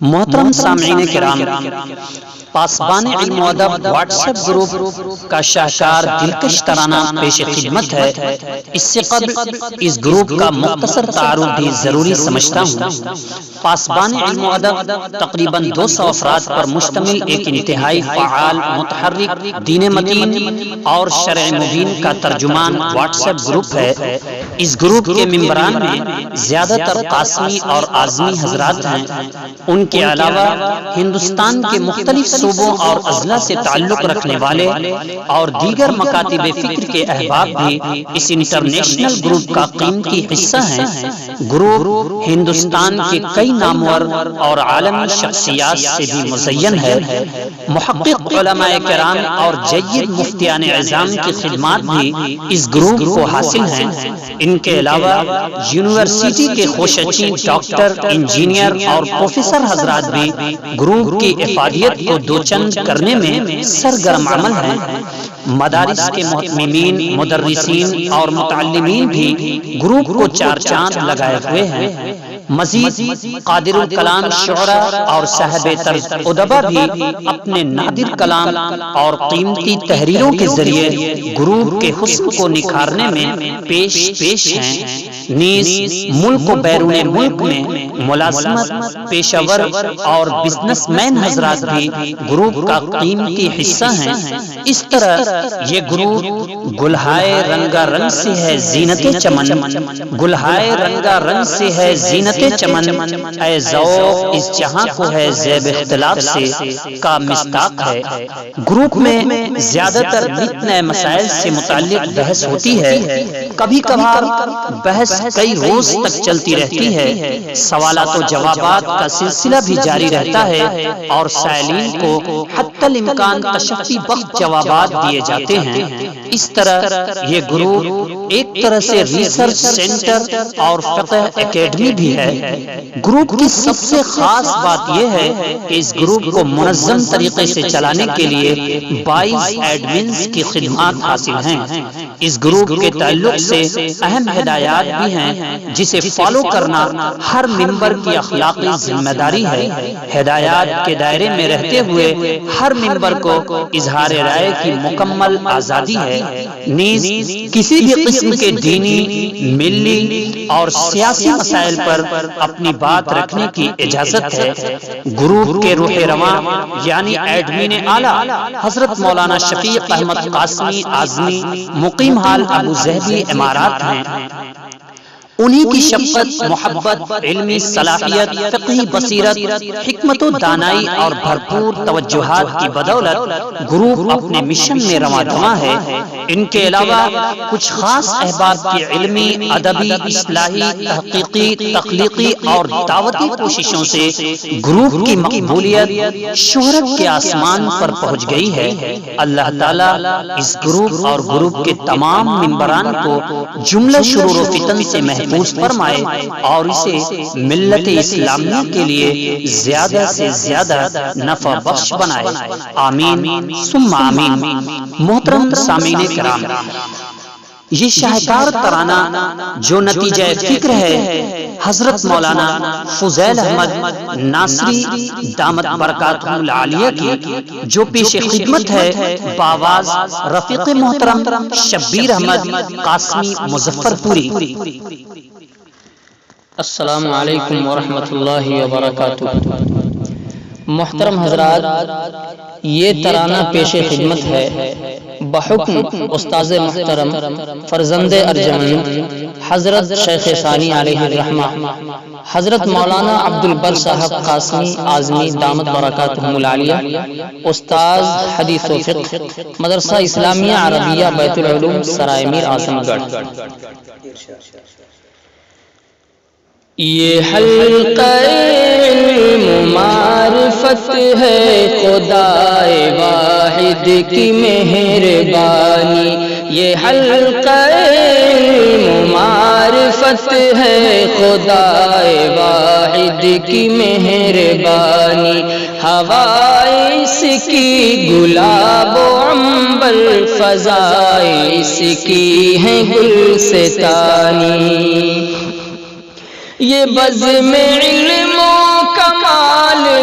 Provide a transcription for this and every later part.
محترم سامعین کرام، پاسبان علم و ادب واٹس ایپ گروپ کا شاہکار دلکش ترانہ پیش خدمت ہے۔ اس سے قبل اس گروپ کا مختصر تعارف بھی ضروری سمجھتا ہوں۔ پاسبان علم و ادب تقریباً 200 افراد پر مشتمل ایک انتہائی فعال، متحرک، دین متین اور شرع مبین کا ترجمان واٹس ایپ گروپ ہے۔ اس گروپ کے ممبران میں زیادہ تر قاسمی اور اعظمی حضرات ہیں۔ ان کے علاوہ ہندوستان کے مختلف صوبوں اور اضلاع سے تعلق رکھنے والے اور دیگر مکاتب فکر کے احباب بھی اس انٹرنیشنل گروپ کا قیمتی حصہ ہیں۔ گروپ ہندوستان کے کئی نامور اور عالمی شخصیات سے بھی مزین ہے۔ محقق علماء کرام اور جید مفتیان اعظام کی خدمات بھی اس گروپ کو حاصل ہیں۔ ان کے علاوہ یونیورسٹی کے خوشچین ڈاکٹر، انجینئر اور پروفیسر حضرات بھی گروپ کی افادیت کو دوچند کرنے میں سرگرم عمل ہیں۔ مدارس کے محتممین، مدرسین اور متعلمین بھی گروپ کو چار چاند لگائے ہوئے ہیں۔ مزید قادر الکلام شعراء اور صاحب طرز ادبا بھی اپنے نادر کلام اور قیمتی تحریروں کے ذریعے گروپ کے حسن کو نکھارنے میں پیش ہیں۔ نیز ملک و بیرون ملک میں ملازمت پیشہ ور اور بزنس مین حضرات بھی گروپ کا قیمتی حصہ ہیں۔ اس طرح یہ گروپ گلہائے رنگا رنگ سے ہے زینت چمن، گلہائے رنگا رنگ سے ہے زینت چمن، اے ذوق اس جہاں کو ہے زیب اختلاف سے کا مصداق ہے۔ گروپ میں زیادہ تر نت نئے مسائل سے متعلق بحث ہوتی ہے۔ کبھی کبھار بحث کئی روز تک چلتی رہتی ہے۔ سوالات و جوابات کا سلسلہ بھی جاری رہتا ہے اور سائلین کو حتی الامکان تشفی بخش جوابات دیے جاتے ہیں۔ اس طرح یہ گروپ ایک طرح سے ریسرچ سینٹر اور فقہ اکیڈمی بھی ہے۔ گروپ کی سب سے خاص بات یہ ہے کہ اس گروپ کو منظم طریقے سے چلانے کے لیے 22 ایڈمنز کی خدمات حاصل ہیں۔ اس گروپ کے تعلق سے اہم ہدایات بھی ہیں جسے فالو کرنا ہر ممبر کی اخلاقی ذمہ داری ہے۔ ہدایات کے دائرے میں رہتے ہوئے ہر ممبر کو اظہار رائے کی مکمل آزادی ہے۔ نیز کسی بھی قسم کے دینی، ملی اور سیاسی مسائل پر اپنی بات رکھنے کی اجازت ہے۔ گروپ کے روح رواں یعنی ایڈمن اعلیٰ حضرت مولانا شفیق احمد قاسمی اعظمی مقیم حال ابو ظہبی امارات ہیں۔ انہی کی شفقت، محبت، علمی صلاحیت، فقہی بصیرت، حکمت و دانائی اور بھرپور توجہات کی بدولت گروپ اپنے مشن میں رواں دواں ہے۔ ان کے علاوہ کچھ خاص احباب کی علمی، ادبی، اصلاحی، تحقیقی، تخلیقی اور دعوتی کوششوں سے گروپ کی مقبولیت شہرت کے آسمان پر پہنچ گئی ہے۔ اللہ تعالیٰ اس گروپ اور گروپ کے تمام ممبران کو جملہ شرور و فتن سے محفوظ فرمائے اور اسے ملت اسلامیہ کے لیے زیادہ سے زیادہ نفع بخش بنائے۔ آمین ثم آمین۔ محترم سامعین کرام، یہ شاہکار ترانہ جو نتیجہ فکر ہے حضرت مولانا فضیل احمد ناصری دامت برکاتہ العالیہ کی، جو پیش خدمت ہے بآواز رفیق محترم شبیر احمد قاسمی مظفر پوری۔ السلام علیکم ورحمۃ اللہ وبرکاتہ۔ محترم حضرات، یہ ترانہ پیش خدمت ہے بحکم استاذ محترم فرزند ارجمند حضرت شیخ ثانی علیہ الرحمہ حضرت مولانا عبد البر صاحب قاسمی اعظمی دامت برکاتہم العالیہ، استاذ حدیث و فقہ، مدرسہ اسلامیہ عربیہ بیت العلوم سرائے میر اعظم گڑھ۔ یہ حلقہ علم معرفت ہے خدائے واحد کی مہربانی، یہ حلقہ علم معرفت ہے خدائے واحد کی مہربانی، ہوائے اس کی گلاب و عنبر، فضائے اس کی ہیں گلستانی، یہ بزم علم و کمال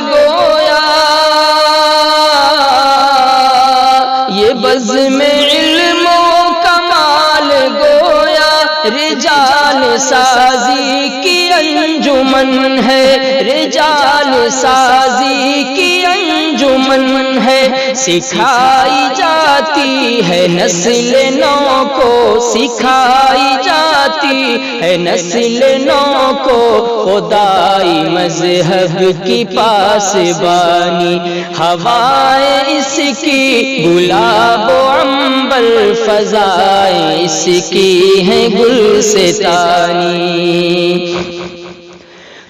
سازی کی انجمن ہے، رجال سازی کی انجمن ہے، سکھائی جاتی ہے نسل نو کو، سکھائی جاتی ہے نسل نو کو، خدائی مذہب کی پاسبانی، ہوائیں اس کی گلاب و عنبر، فضائیں اس کی ہیں گلستانی،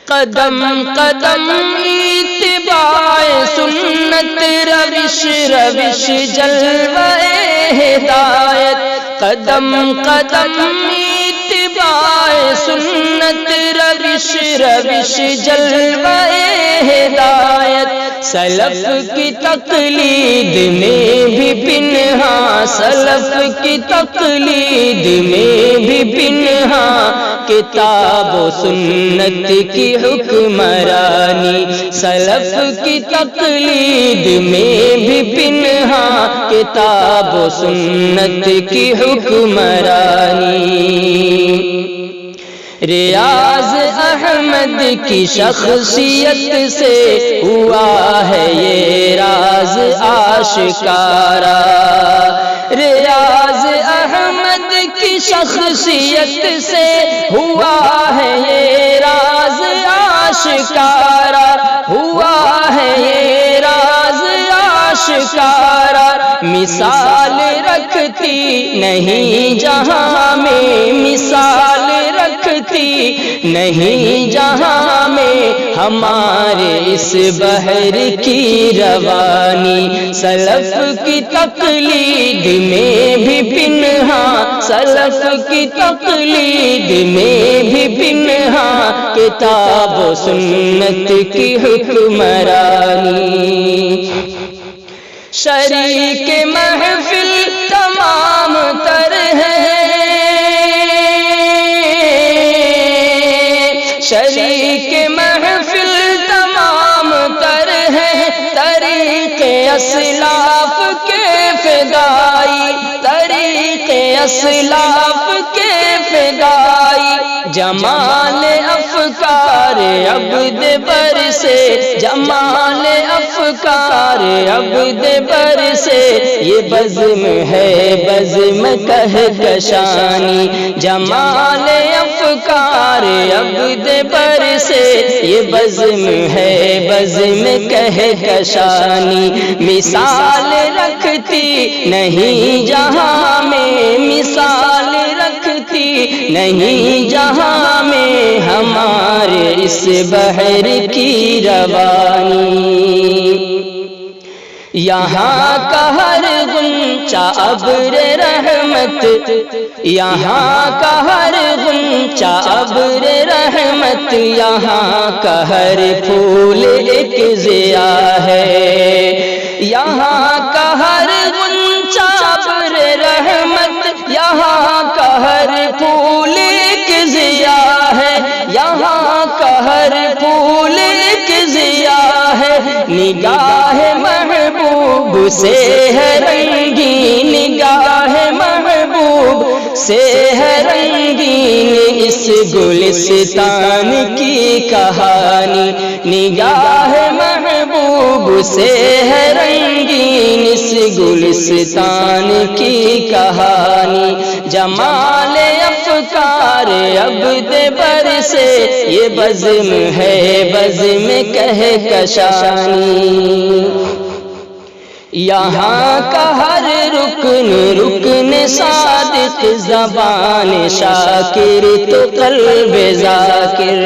قدم قدم اتباع سنت، روش روش جلوہ ہدایت، قدم قدم اتباع سنت، روش روش جلوہ ہدایت، سلف کی تقلید میں بھی پنہاں، سلف کی تقلید میں بھی پنہاں، کتاب و سنت کی حکمرانی، سلف کی تقلید میں بھی پنہاں، کتاب و سنت کی حکمرانی، ریاض احمد کی شخصیت سے ہوا ہے یہ راز آشکارا، ریاض احمد کی شخصیت سے ہوا ہے یہ راز آشکارا، ہوا ہے یہ راز آشکارا، مثال رکھتی نہیں جہاں میں، مثال رکھتی نہیں جہاں میں، ہمارے اس بحر کی روانی، سلف کی تقلید میں بھی پنہاں، سلف کی تقلید میں بھی پنہاں، کتاب و سنت کی حکمرانی، شریک محفل تمام تر ہے، شریک محفل تمام تر ہے، طریق اسلاف کے فدائی، طریق اسلاف کے فدائی، جمال افکار عبد بر سے، جمال افکار عبد بر سے، یہ بزم ہے بزم کہکشانی، جمال افکار عبد بر سے، یہ بزم ہے بزم کہکشانی، مثال رکھتی نہیں جہاں میں، مثال رکھتی نہیں جہاں میں، ہمارے اس بحر کی روانی، یہاں کا ہر غنچہ ابر رحمت، یہاں کا ہر غنچہ ابر رحمت، یہاں کا ہر پھول ایک ضیاء ہے، یہاں کا ہر غنچہ ابر رحمت، یہاں کا ہر پھول ایک ضیاء ہے، یہاں کا ہر پھول ایک ضیاء ہے، نگاہ محبوب سے ہے رنگین، نگاہ محبوب سے ہے رنگین، اس گلستان کی کہانی، نگاہ محبوب سے ہے رنگین، اس گلستان کی کہانی، جمال افکار عبد بر سے، یہ بزم ہے بزم کہکشانی، یہاں کا ہر رکن رکن صادق، زبان شاکر تو قلب ذاکر،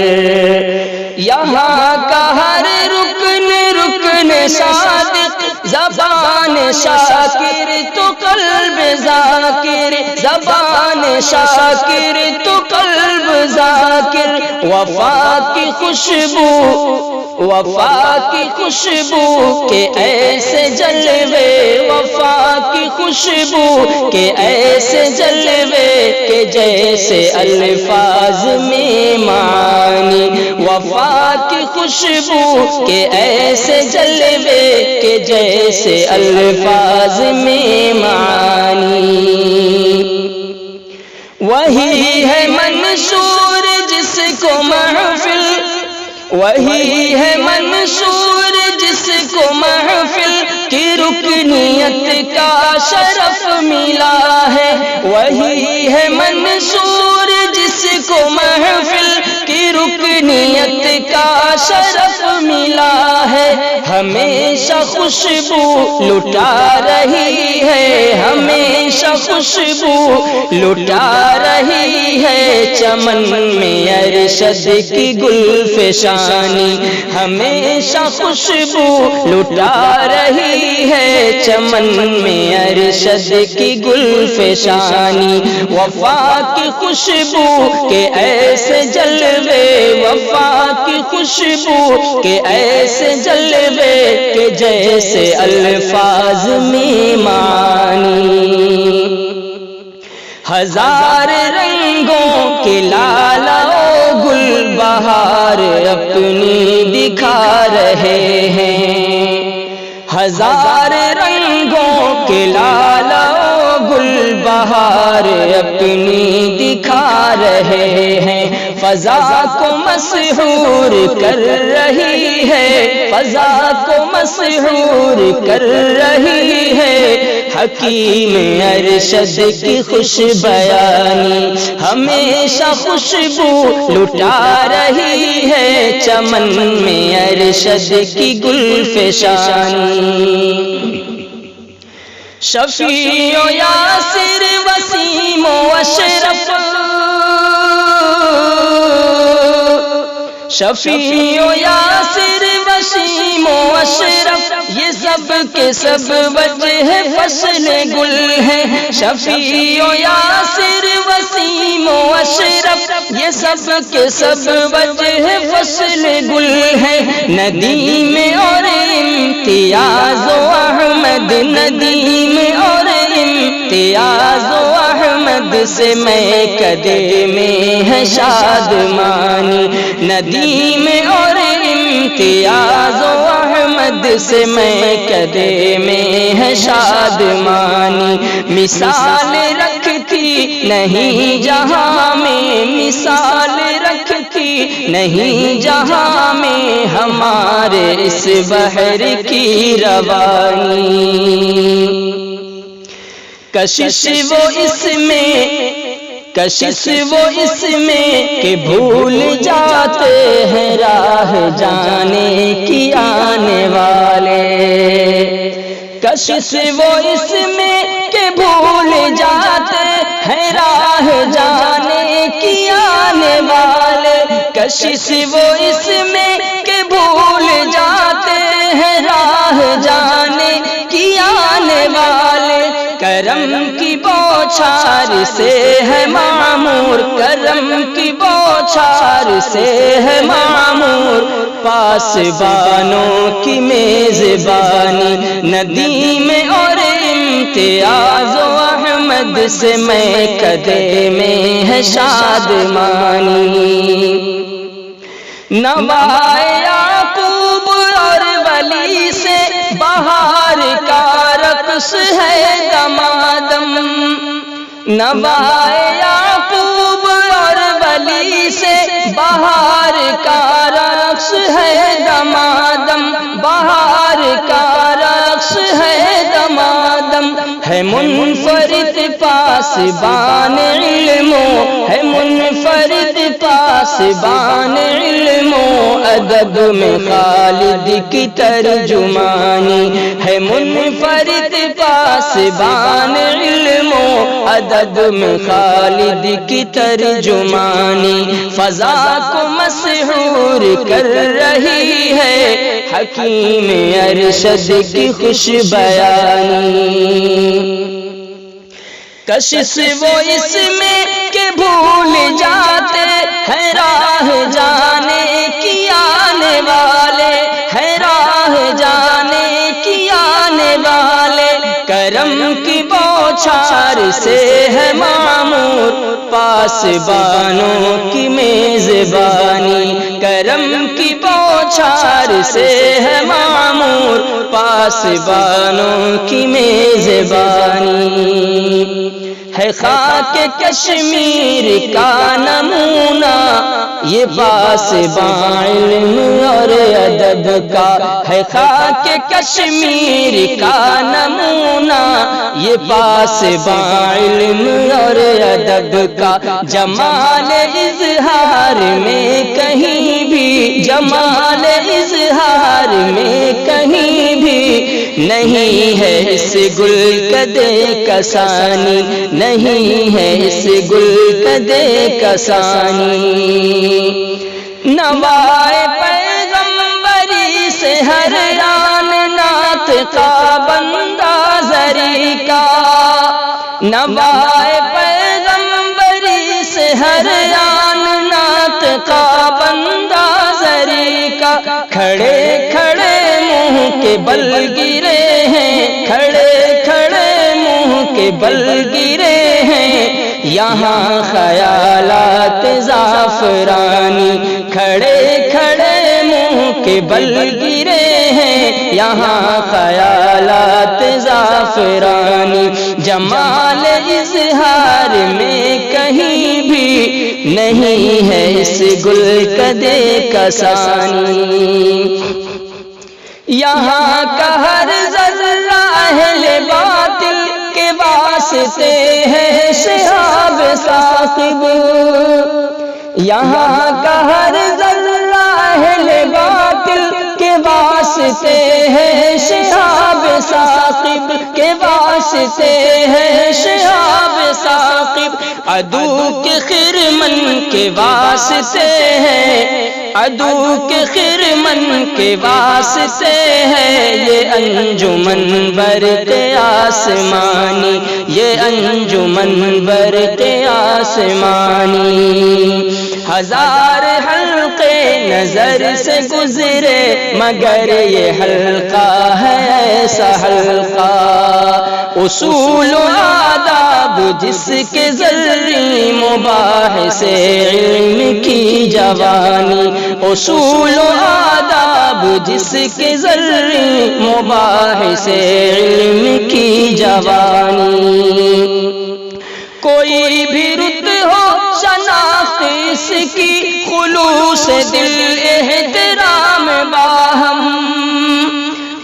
یہاں کا ہر رکن رکن صادق، زبان شاکر تو قلب ذاکر، زبان شاکر تو قلب ذاکر، وفا کی خوشبو، وفا کی خوشبو کے ایسے جلوے، وفا کی خوشبو کے ایسے جلوے، کہ جیسے الفاظ میں معانی، وفا کی خوشبو کے ایسے جلوے، کہ جیسے الفاظ میں معانی، وہی ہے منشور جس کو محفل، وہی ہے منصور جس کو محفل کی رکنیت کا شرف ملا ہے، وہی ہے منصور جس کو محفل کی رکنیت کا شرف ملا ہے، ہمیشہ خوشبو لٹا رہی ہے، ہمیشہ خوشبو لٹا رہی ہے، چمن میں ارشد کی گل فشانی، ہمیشہ خوشبو لٹا رہی ہے، چمن میں ارشد کی گل فشانی، وفا کی خوشبو کے ایسے جلوے، وفا کی خوشبو کے ایسے جلوے کہ جیسے الفاظ میں معانی، ہزار رنگوں کے لالا و گل بہار اپنی دکھا رہے ہیں، ہزار رنگوں کے لالا و گل بہار اپنی دکھا رہے ہیں، فضا کو مسحور کر رہی ہے، فضا کو مسحور کر رہی ہے، حکیم ارشد کی خوش بیانی، ہمیشہ خوشبو لٹا رہی ہے، چمن میں ارشد کی گل فشانی، شفیع و یاسر وسیم و اشرف، شفیع و یاسر وسیم و اشرف، یہ سب کے سب وجہ فصل گل ہے، شفیع و یاسر وسیم و اشرف، یہ سب کے سب وجہ فصل گل ہے، ندیم اور امتیاز و احمد، ندیم اور امتیاز و احمد سے میں کدے میں ہے شادمانی، ندیم اور امتیاز و احمد سے میں کدے میں ہے شادمانی، مثال رکھتی نہیں جہاں میں، مثال رکھتی نہیں جہاں میں ہمارے اس بحر کی روانی، کشش وہ اس میں، کشش وہ اس میں کہ بھول جاتے ہیں راہ جانے کی آنے والے، کشش وہ اس میں کہ بھول جاتے ہیں راہ جانے کی آنے والے، کشش وہ اس میں کہ بھول جاتے ہیں راہ جانے کی آنے والے، کرم کی بوچھار سے ہے معمور، کرم کی بوچھار سے ہے معمور، پاسبانوں کی میزبانی، ندیم اور امتیاز و احمد سے میں کدے میں ہے شادمانی، نوائے یعقوب اور ولی سے بہار کا رقص ہے دمادم، نوائے یعقوب اور ولی سے بہار کا رقص ہے دمادم، بہار کا رقص ہے دمادم، ہے منفرد پاسبان علم، ہے منفرد پاسبان علم، ادب میں خالد کی ترجمانی، ہے منفرد پاسبان علم، ادب میں خالد کی ترجمانی، فضا کو مسحور کر رہی ہے، حکیم ارشد کی خوش بیانی، کشش وہ اس میں کہ بھول جاتے ہیں راہ جانے کی آنے والے، ہے راہ جانے کی آنے والے، کرم کی بوچھار سے ہے معمور، پاسبانوں کی میزبانی، کرم کی بوچھار سے ہے معمور، پاسبانوں کی میزبانی ہے خاک کشمیر کا نمونہ یہ پاسباں علم اور ادب کا ہے خاک کشمیر کا نمونہ یہ پاسباں علم اور ادب کا جمال اظہار میں کہیں بھی جمال اظہار میں کہیں بھی نہیں ہے اس گل کدے کا ثانی نہیں ہے اس گل کدے کا ثانی نوائے پیغمبری سے ہر آن نعت کا بندہ زری کا نوائے پیغمبری سے ہر آن نعت کا بندہ زری کا کھڑے کھڑے منہ کے بل گرے ہیں کھڑے کھڑے منہ کے بل گرے ہیں یہاں خیالات زعفرانی کھڑے کھڑے منہ کے بل گرے ہیں یہاں خیالات زعفرانی جمال اظہار میں کہیں بھی نہیں ہے اس گل کدے کا ثانی یہاں کا ہر ذرہ اہل باطل کے واسطے ہے شہاب ثاقب یہاں کا ہر ذرہ اہل باطل کے واسطے ہے شہاب ثاقب کے واسطے ہے شہاب ثاقب عدو کے خرمن کے واسطے ہے عدو کے خرمن کے واسطے ہے یہ انجمن برق آسمانی یہ انجمن برق آسمانی ہزار حلقے نظر سے گزرے مگر یہ حلقہ ہے ایسا حلقہ اصول و آداب جس کے ذری مباحث علم کی جوانی اصول و آداب جس کے ذری مباحث علم کی جوانی کوئی بھی رت ہو شناخت اس کی خلوص دل احترام باہم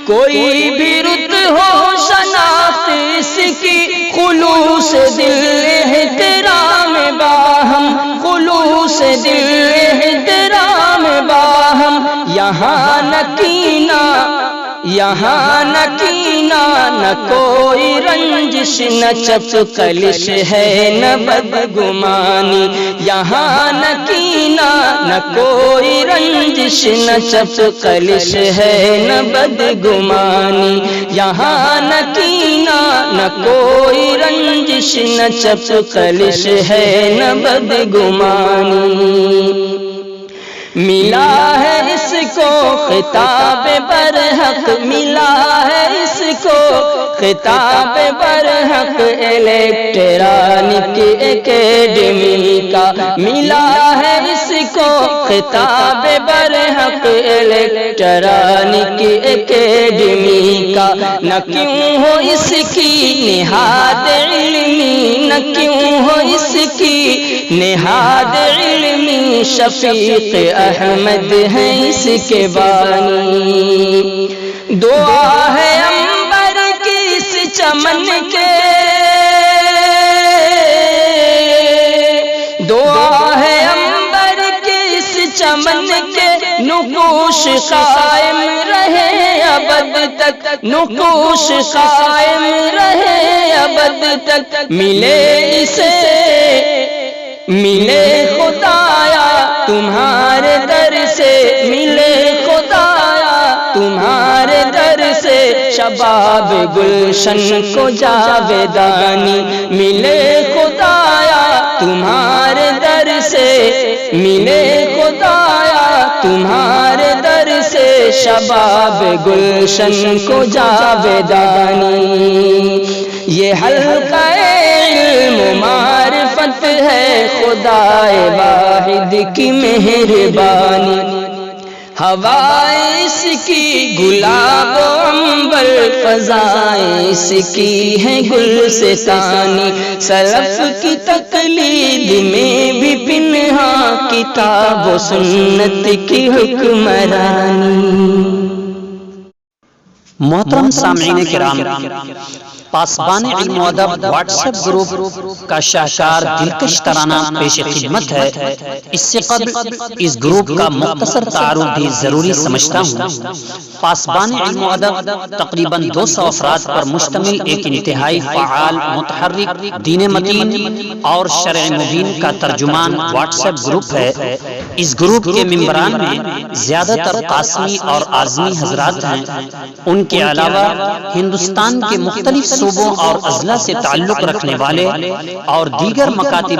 کوئی بھی رت ہو شناخت اس کی خلوص دل احترام باہم خلوص دل احترام باہم یہاں نہ کینہ یہاں نہ کینہ نہ کوئی رنجش نہ چپ کلش ہے نہ بدگمانی یہاں نہ کینہ نہ کوئی رنجش نہ چپ کلش ہے نہ بدگمانی یہاں نہ کینہ نہ کوئی رنجش نہ چپ کلش ہے نہ بدگمانی ملا ہے اس کو خطاب برحق ملا ہے اس کو خطاب برحق الیکٹرانک اکیڈمی کا ملا ہے اس کو خطاب برحق الیکٹرانک اکیڈمی کا نہ کیوں ہو اس کی نہاد علمی نہ کیوں ہو اس کی نہاد علمی شفیق احمد ہیں اس کے بانی دعا ہے عنبر کی اس چمن کے دعا ہے عنبر کی اس چمن کے نقوش قائم رہے ابد تک نقوش قائم رہے ابد تک ملے اسے ملے خدایا تمہارے در سے ملے خدایا تمہارے در سے شباب گلشن کو جاویدانی ملے خدایا تمہارے در سے ملے خدایا تمہارے در سے شباب گلشن کو جاویدانی یہ حلقہ علم و معرفت ہے خدا واحد کی مہربانی ہوائیں اس کی گلاب و عنبر، فضائیں اس کی ہیں گلستانی، سلف کی تقلید میں بھی پنہاں کتاب و سنت کی حکمرانی۔ محترم سامعین کرام، پاسبان علم و ادب واٹس ایپ گروپ کا شاہکار دلکش ترانہ پیش خدمت ہے۔ اس سے قبل اس گروپ کا مختصر تعارف بھی ضروری سمجھتا ہوں۔ پاسبان علم و ادب تقریباً 200 افراد پر مشتمل ایک انتہائی فعال، متحرک، دین متین اور شرع مبین کا ترجمان واٹس ایپ گروپ ہے۔ اس گروپ کے ممبران میں زیادہ تر قاسمی اور اعظمی حضرات ہیں۔ ان کے علاوہ ہندوستان کے مختلف صوبوں اور اضلاع سے تعلق رکھنے والے اور دیگر مکاتب